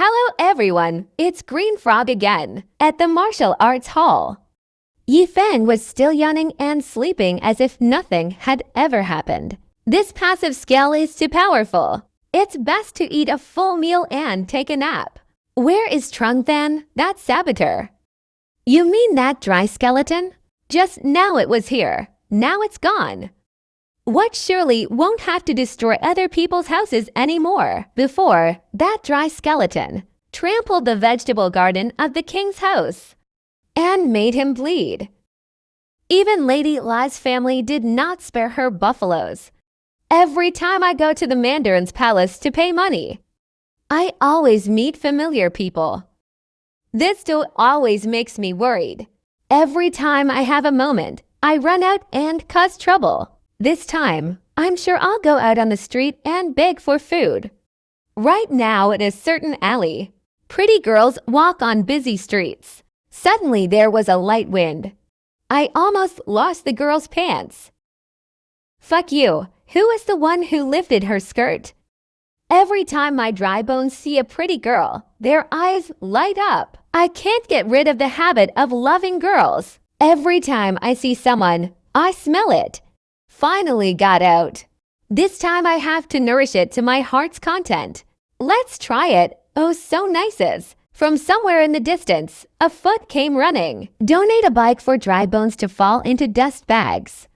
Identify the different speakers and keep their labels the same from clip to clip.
Speaker 1: Hello everyone, it's Green Frog again, at the martial arts hall. Yifeng was still yawning and sleeping as if nothing had ever happened. This passive skill is too powerful. It's best to eat a full meal and take a nap. Where is Trung then, that saboteur? You mean that dry skeleton? Just now it was here, now it's gone. What surely won't have to destroy other people's houses anymore. Before, that dry skeleton trampled the vegetable garden of the king's house and made him bleed. Even Lady Lai's family did not spare her buffaloes. Every time I go to the Mandarin's palace to pay money, I always meet familiar people. This still always makes me worried. Every time I have a moment, I run out and cause trouble. This time, I'm sure I'll go out on the street and beg for food. Right now in a certain alley, pretty girls walk on busy streets. Suddenly there was a light wind. I almost lost the girl's pants. Fuck you, who is the one who lifted her skirt? Every time my dry bones see a pretty girl, their eyes light up. I can't get rid of the habit of loving girls. Every time I see someone, I smell it. Finally got out. This time I have to nourish it to my heart's content. Let's try it. Oh, so nices. From somewhere in the distance, a foot came running. Donate a bike for dry bones to fall into dust bags.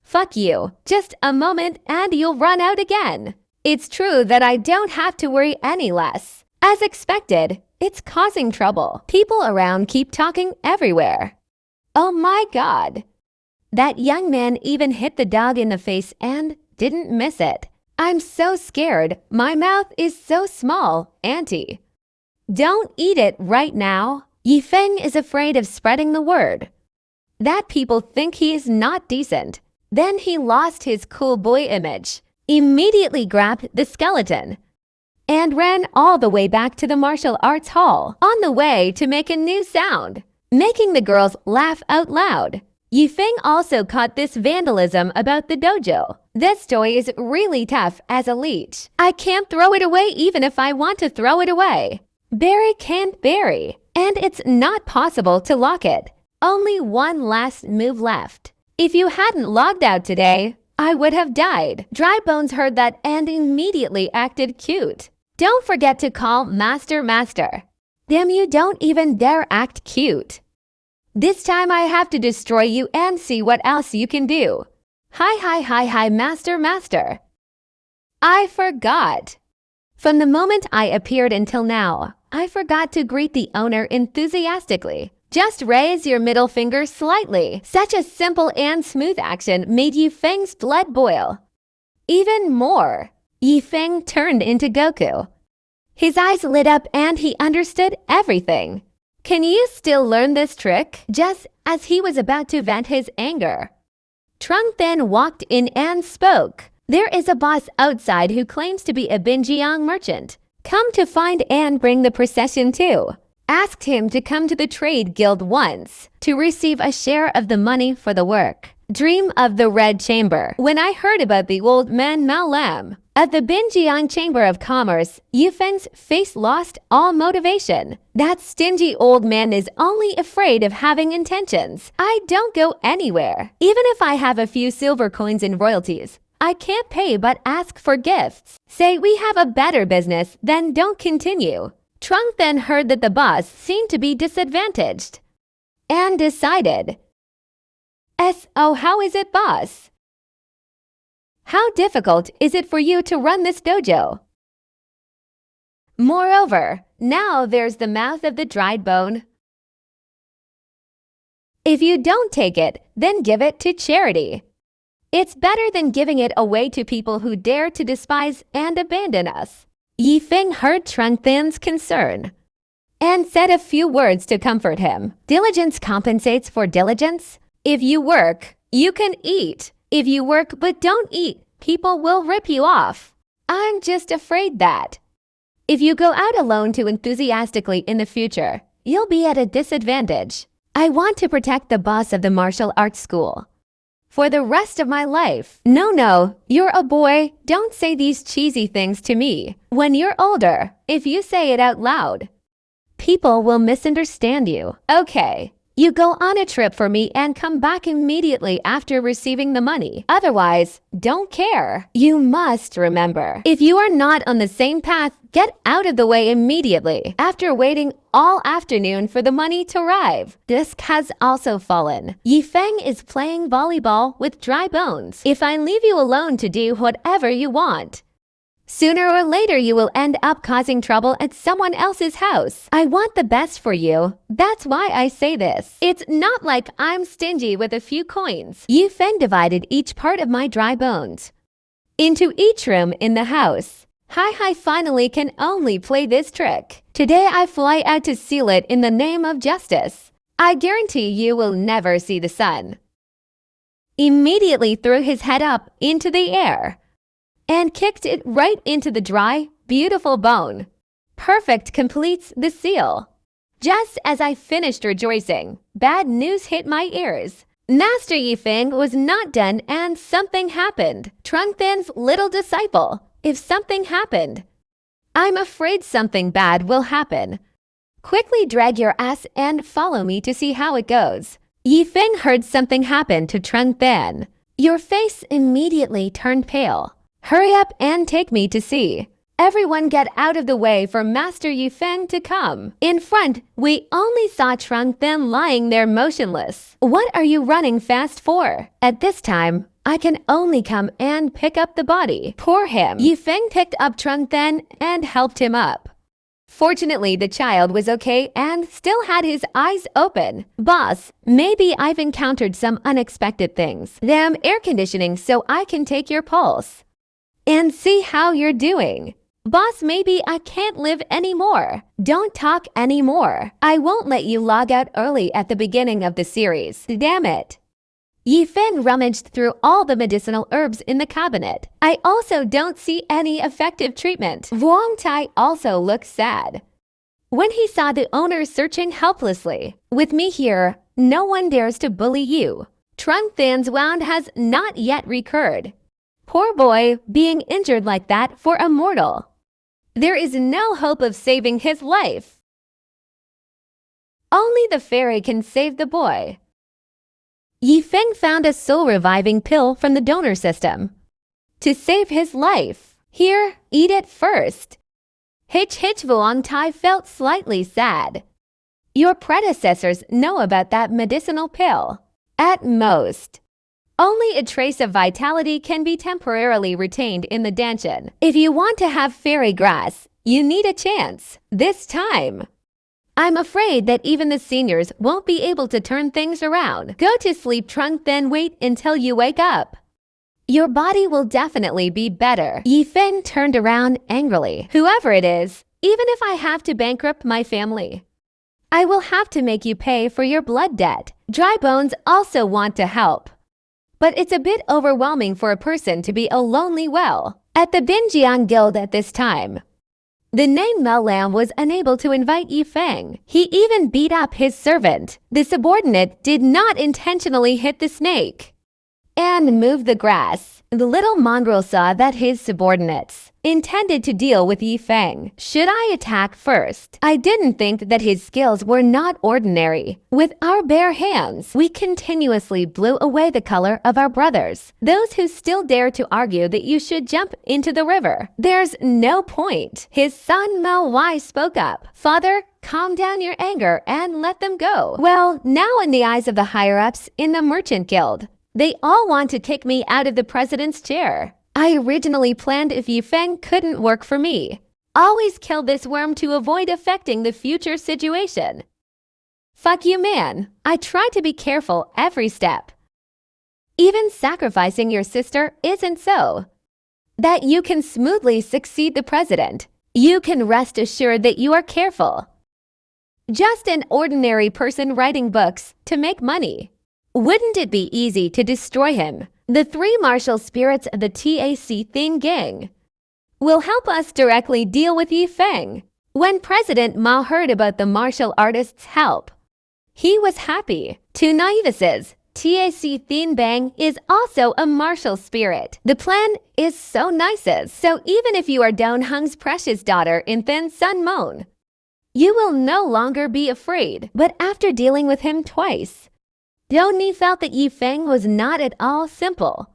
Speaker 1: Fuck you. Just a moment and you'll run out again. It's true that I don't have to worry any less. As expected, it's causing trouble. People around keep talking everywhere. Oh my God. That young man even hit the dog in the face and didn't miss it. I'm so scared. My mouth is so small, Auntie. Don't eat it right now. Yifeng is afraid of spreading the word that people think he is not decent. Then he lost his cool boy image, immediately grabbed the skeleton, and ran all the way back to the martial arts hall on the way to make a new sound, making the girls laugh out loud. Yifeng also caught this vandalism about the dojo. This toy is really tough as a leech. I can't throw it away even if I want to throw it away. Barry can't bury, and it's not possible to lock it. Only one last move left. If you hadn't logged out today, I would have died. Dry Bones heard that and immediately acted cute. Don't forget to call Master. Damn, you don't even dare act cute. This time I have to destroy you and see what else you can do. Hi, Master. I forgot. From the moment I appeared until now, I forgot to greet the owner enthusiastically. Just raise your middle finger slightly. Such a simple and smooth action made Yifeng's blood boil. Even more, Yifeng turned into Goku. His eyes lit up and he understood everything. Can you still learn this trick? Just as he was about to vent his anger, Trung then walked in and spoke. There is a boss outside who claims to be a Binjiang merchant. Come to find and bring the procession too. Asked him to come to the trade guild once to receive a share of the money for the work. Dream of the Red Chamber. When I heard about the old man Mao Lam at the Binjiang Chamber of Commerce, Yifeng's face lost all motivation. That stingy old man is only afraid of having intentions. I don't go anywhere. Even if I have a few silver coins in royalties, I can't pay but ask for gifts. Say we have a better business, then don't continue. Trung then heard that the boss seemed to be disadvantaged and decided, "Oh, how is it, boss? How difficult is it for you to run this dojo? Moreover, now there's the mouth of the dried bone. If you don't take it, then give it to charity. It's better than giving it away to people who dare to despise and abandon us." Yifeng heard Trung Than's concern and said a few words to comfort him. Diligence compensates for diligence. If you work, you can eat. If you work but don't eat, people will rip you off. I'm just afraid that if you go out alone too enthusiastically in the future, you'll be at a disadvantage. I want to protect the boss of the martial arts school. for the rest of my life. No, you're a boy. Don't say these cheesy things to me. When you're older, if you say it out loud, people will misunderstand you. Okay. You go on a trip for me and come back immediately after receiving the money. Otherwise, don't care. You must remember, if you are not on the same path, get out of the way immediately. After waiting all afternoon for the money to arrive, dusk has also fallen. Yifeng is playing volleyball with dry bones. If I leave you alone to do whatever you want, sooner or later you will end up causing trouble at someone else's house. I want the best for you. That's why I say this. It's not like I'm stingy with a few coins. Yifeng divided each part of my dry bones into each room in the house. Hi finally can only play this trick. Today I fly out to seal it in the name of justice. I guarantee you will never see the sun. Immediately threw his head up into the air and kicked it right into the dry, beautiful bone. Perfect completes the seal. Just as I finished rejoicing, bad news hit my ears. Master Yifeng was not done and something happened. Trungthan's little disciple. If something happened, I'm afraid something bad will happen. Quickly drag your ass and follow me to see how it goes. Yifeng heard something happen to Trungthan. Your face immediately turned pale. Hurry up and take me to see. Everyone get out of the way for Master Yifeng to come. In front, we only saw Trungthan lying there motionless. What are you running fast for? At this time, I can only come and pick up the body. Poor him. Yifeng picked up Trungthan and helped him up. Fortunately, the child was okay and still had his eyes open. Boss, maybe I've encountered some unexpected things. Damn air conditioning so I can take your pulse and see how you're doing. Boss, maybe I can't live anymore. Don't talk anymore. I won't let you log out early at the beginning of the series. Damn it. Yifeng rummaged through all the medicinal herbs in the cabinet. I also don't see any effective treatment. Vuong Tai also looked sad when he saw the owner searching helplessly. With me here, no one dares to bully you. Trungthan's wound has not yet recurred. Poor boy, being injured like that for a mortal. There is no hope of saving his life. Only the fairy can save the boy. Yifeng found a soul-reviving pill from the donor system to save his life. Here, eat it first. Hitch Vuong Tai felt slightly sad. Your predecessors know about that medicinal pill. At most, only a trace of vitality can be temporarily retained in the Danshan. If you want to have fairy grass, you need a chance. This time, I'm afraid that even the seniors won't be able to turn things around. Go to sleep, Trunk, then wait until you wake up. Your body will definitely be better. Yifeng turned around angrily. Whoever it is, even if I have to bankrupt my family, I will have to make you pay for your blood debt. Dry Bones also want to help, but it's a bit overwhelming for a person to be a lonely well. At the Binjiang Guild at this time, the name Mel Lam was unable to invite Yifeng. He even beat up his servant. The subordinate did not intentionally hit the snake and move the grass. The little mongrel saw that his subordinates intended to deal with Yifeng. Should I attack first? I didn't think that his skills were not ordinary. With our bare hands, we continuously blew away the color of our brothers. Those who still dare to argue that you should jump into the river, there's no point. His son Mao Wai spoke up. Father, calm down your anger and let them go. Well, now in the eyes of the higher-ups in the Merchant Guild, they all want to kick me out of the president's chair. I originally planned if Yifeng couldn't work for me, always kill this worm to avoid affecting the future situation. Fuck you, man. I try to be careful every step. Even sacrificing your sister isn't so that you can smoothly succeed the president. You can rest assured that you are careful. Just an ordinary person writing books to make money. Wouldn't it be easy to destroy him? The three martial spirits of the TAC Thing Gang will help us directly deal with Yifeng. When President Mao heard about the martial artists' help, he was happy. Two novices, TAC Thin Bang is also a martial spirit. The plan is so nice. So even if you are Don Hung's precious daughter in Thin Sun Moon, you will no longer be afraid. But after dealing with him twice, Doni felt that Yifeng was not at all simple.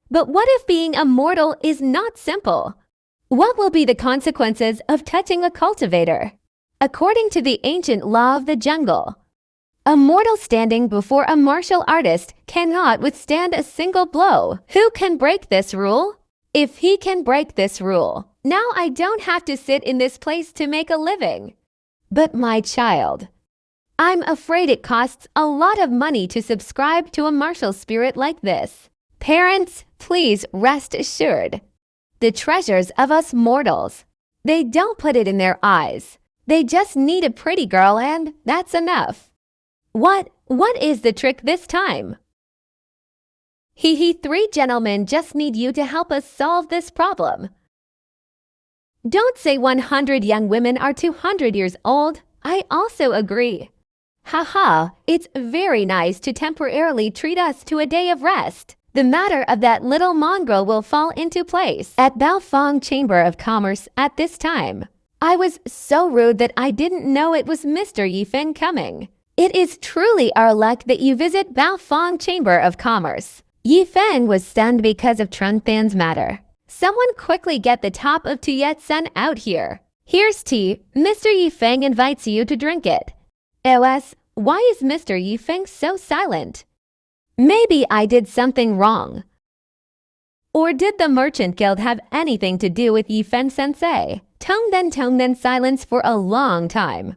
Speaker 1: But what if being a mortal is not simple? What will be the consequences of touching a cultivator? According to the ancient law of the jungle, a mortal standing before a martial artist cannot withstand a single blow. Who can break this rule? If he can break this rule, now I don't have to sit in this place to make a living. But my child, I'm afraid it costs a lot of money to subscribe to a martial spirit like this. Parents, please rest assured. The treasures of us mortals, they don't put it in their eyes. They just need a pretty girl and that's enough. What is the trick this time? Three gentlemen just need you to help us solve this problem. Don't say 100 young women are 200 years old. I also agree. Haha, it's very nice to temporarily treat us to a day of rest. The matter of that little mongrel will fall into place at Baofeng Chamber of Commerce at this time. I was so rude that I didn't know it was Mr. Yifeng coming. It is truly our luck that you visit Baofeng Chamber of Commerce. Yifeng was stunned because of Trunfan's matter. Someone quickly get the top of Tuyet-sun out here. Here's tea. Mr. Yifeng invites you to drink it. OS, why is Mr. Yifeng so silent? Maybe I did something wrong. Or did the Merchant Guild have anything to do with Yifeng-sensei? Tongden silence for a long time.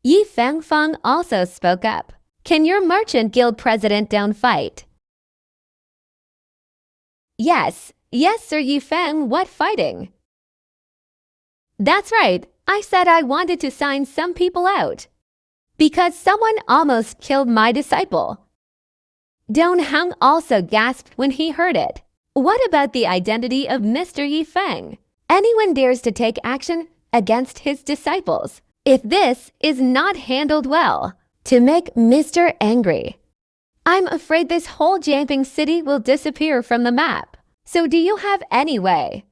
Speaker 1: Yifeng Feng also spoke up. Can your Merchant Guild president don't fight? Yes, Sir Yifeng, what fighting? That's right, I said I wanted to sign some people out. Because someone almost killed my disciple. Don Hung also gasped when he heard it. What about the identity of Mr. Yifeng? Anyone dares to take action against his disciples if this is not handled well, to make Mr. angry. I'm afraid this whole Jiangping city will disappear from the map. So do you have any way?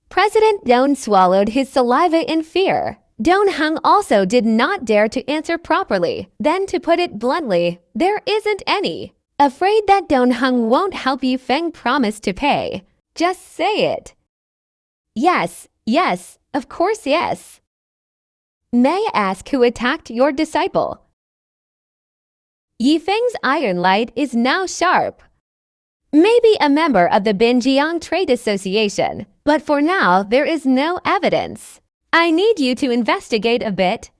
Speaker 1: President Don swallowed his saliva in fear. Don Hung also did not dare to answer properly. Then to put it bluntly, there isn't any. Afraid that Don Hung won't help Yifeng promise to pay. Just say it. Yes, of course yes. May I ask who attacked your disciple? Yifeng's iron light is now sharp. Maybe a member of the Binjiang Trade Association, but for now there is no evidence. I need you to investigate a bit.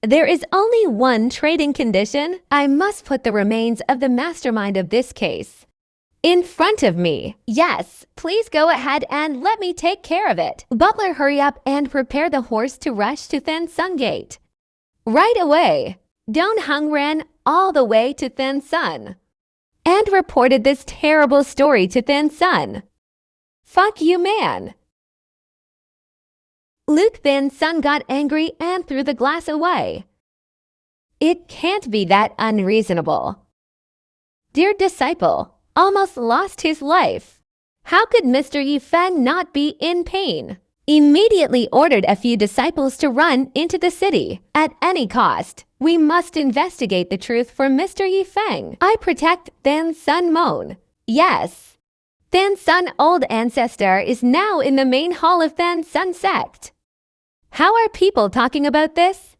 Speaker 1: There is only one trading condition. I must put the remains of the mastermind of this case in front of me. Yes, please go ahead and let me take care of it. Butler, hurry up and prepare the horse to rush to Thin Sun Gate. Right away. Don Hung ran all the way to Thin Sun and reported this terrible story to Thin Sun. Fuck you, man. Luke Thin Sun got angry and threw the glass away. It can't be that unreasonable. Dear disciple, almost lost his life. How could Mr. Yifeng not be in pain? Immediately ordered a few disciples to run into the city. At any cost, we must investigate the truth for Mr. Yifeng. I protect Thin Sun Moan. Yes. Thin Sun Old Ancestor is now in the main hall of Thin Sun Sect. How are people talking about this?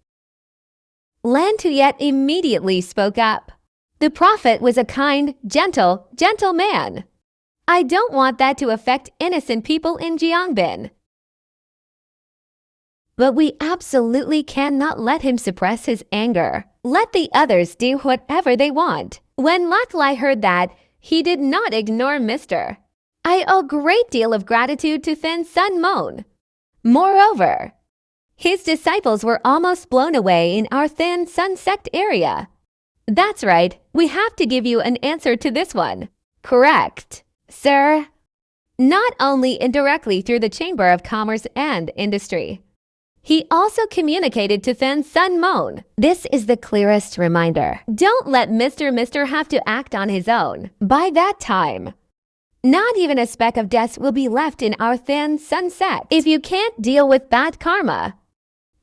Speaker 1: Lan Tuyet immediately spoke up. The prophet was a kind, gentle man. I don't want that to affect innocent people in Jiangbin. But we absolutely cannot let him suppress his anger. Let the others do whatever they want. When Laklai heard that, he did not ignore Mr. I owe a great deal of gratitude to Thin Sun Moan. Moreover, his disciples were almost blown away in our Thin Sun Sect area. That's right, we have to give you an answer to this one. Correct, sir. Not only indirectly through the Chamber of Commerce and Industry. He also communicated to Fan Sun Moon. This is the clearest reminder. Don't let Mr. have to act on his own. By that time, not even a speck of dust will be left in our thin sunset. If you can't deal with bad karma,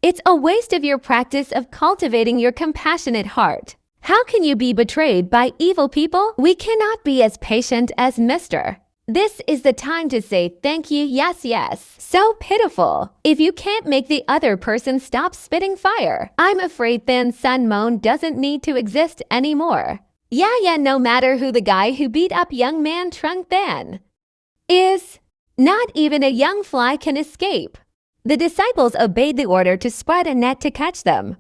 Speaker 1: it's a waste of your practice of cultivating your compassionate heart. How can you be betrayed by evil people? We cannot be as patient as Mr. This is the time to say thank you, yes, yes. So pitiful. If you can't make the other person stop spitting fire, I'm afraid Thin Sun Moon doesn't need to exist anymore. Yeah, no matter who the guy who beat up young man Trung Than is, not even a young fly can escape. The disciples obeyed the order to spread a net to catch them,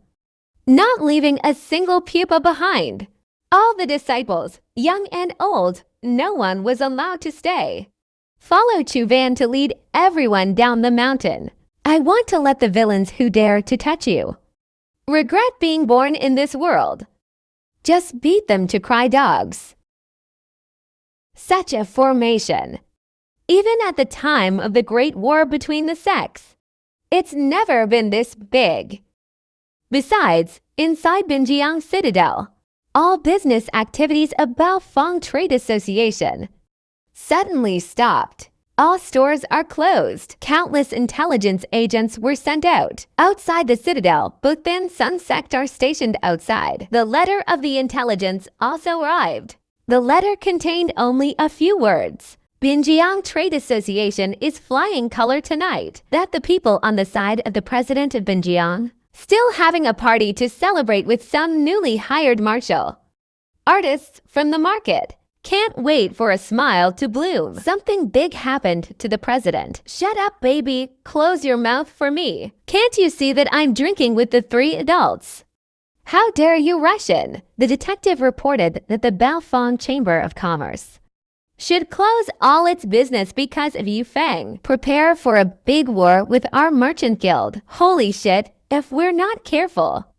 Speaker 1: not leaving a single pupa behind. All the disciples, young and old, no one was allowed to stay. Follow Chu Van to lead everyone down the mountain. I want to let the villains who dare to touch you regret being born in this world. Just beat them to cry dogs. Such a formation. Even at the time of the Great War between the sects, it's never been this big. Besides, inside Binjiang Citadel, all business activities of Baofeng Trade Association suddenly stopped. All stores are closed. Countless intelligence agents were sent out. Outside the citadel, both Bin Sun sect are stationed outside. The letter of the intelligence also arrived. The letter contained only a few words. Binjiang Trade Association is flying color tonight. That the people on the side of the president of Binjiang still having a party to celebrate with some newly hired marshal. Artists from the market can't wait for a smile to bloom. Something big happened to the president. Shut up, baby. Close your mouth for me. Can't you see that I'm drinking with the 3 adults? How dare you rush in? The detective reported that the Baofeng Chamber of Commerce should close all its business because of Yu Feng. Prepare for a big war with our merchant guild. Holy shit, if we're not careful,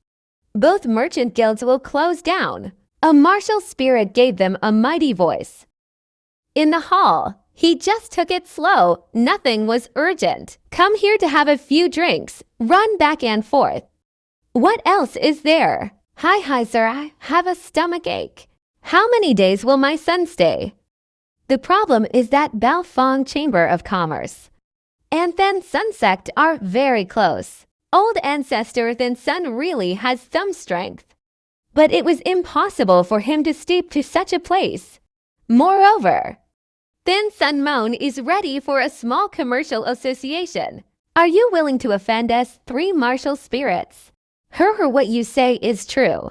Speaker 1: both merchant guilds will close down. A martial spirit gave them a mighty voice. In the hall, he just took it slow. Nothing was urgent. Come here to have a few drinks. Run back and forth. What else is there? Hi, sir, I have a stomach ache. How many days will my son stay? The problem is that Baofeng Chamber of Commerce and Thin Sun sect are very close. Old ancestor Thin Sun really has some strength, but it was impossible for him to stoop to such a place. Moreover, Thin Sun Moon is ready for a small commercial association. Are you willing to offend us 3 martial spirits? What you say is true.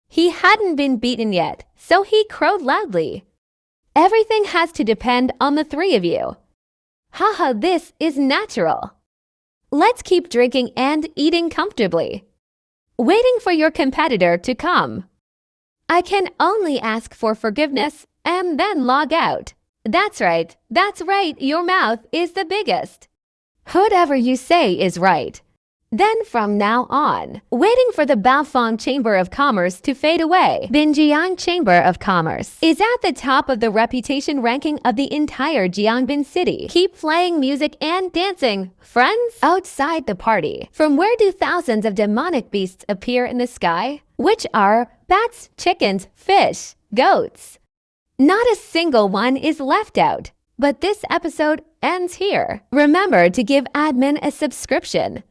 Speaker 1: He hadn't been beaten yet, so he crowed loudly. Everything has to depend on the 3 of you. Haha, this is natural. Let's keep drinking and eating comfortably, waiting for your competitor to come. I can only ask for forgiveness and then log out. That's right, your mouth is the biggest. Whatever you say is right. Then from now on, waiting for the Baofeng Chamber of Commerce to fade away. Binjiang Chamber of Commerce is at the top of the reputation ranking of the entire Jiangbin city. Keep playing music and dancing, friends. Outside the party, from where do thousands of demonic beasts appear in the sky? Which are bats, chickens, fish, goats. Not a single one is left out. But this episode ends here. Remember to give admin a subscription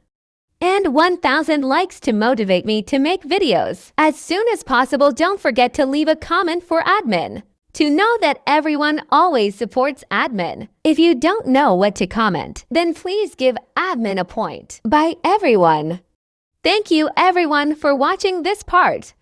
Speaker 1: and 1,000 likes to motivate me to make videos as soon as possible. Don't forget to leave a comment for admin to know that everyone always supports admin. If you don't know what to comment, then please give admin a point. Bye everyone. Thank you everyone for watching this part.